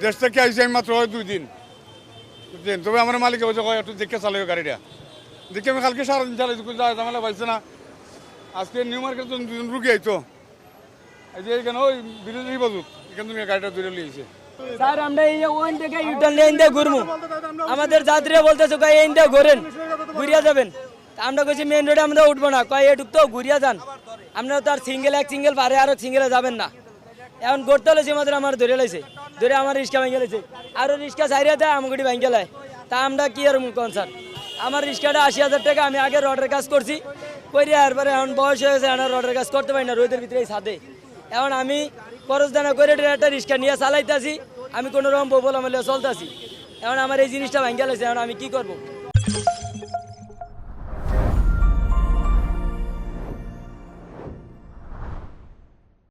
দেশ থেকে আইসি আমি মাত্র 2 দিন, বুঝলেন। তবে আমার মালিক বলছে একটু দেখে চালাইও গাড়িটা, দেখে আমি কালকে সারাদিন চালাই ঝামেলা পাইছে না। আজকে নিউ মার্কেট 2 জন রুগী আইতো, এই যে এখানে ওই বিরোধী বাজুত এখান থেকে গাড়িটা দূরে লিয়েছে। স্যার আমরা এই ওইন থেকে ইউটার্ন লেন দিয়ে ঘুরবো, আমাদের যাত্রীরা বলতেছে কয় এই দিয়ে ঘোরেন, ঘুরিয়া যাবেন। আমরা কইছি মেইন রোডে আমরা উঠবো না, কয় এটুক তো ঘুরিয়া যান, আপনারা তো আর সিঙ্গেল পারে আরো সিঙ্গেলে যাবেন না। এখন করতে হলেছে আমাদের আমার ধরে লাইছে, ধরে আমার রিক্সা ভেঙে লাইছে, আরো রিক্সা সাইরিয়া দেয় আমাকে ভেঙে লায়। তা আমরা কি আর কোন স্যার, আমার রিক্সাটা 80,000 টাকা, আমি আগে রডের কাজ করছি করি, এরপরে এখন বয়স হয়ে গেছে, এখন রডের কাজ করতে পারি না রোদের ভিতরে ছাদে। এখন আমি খরচ দানা করে একটা রিক্সা নিয়ে চালাইতেছি, আমি কোনো রকম ববল আমলে চলতেছি। এখন আমার এই জিনিসটা ভেঙে লাইছে, এখন আমি কি করবো?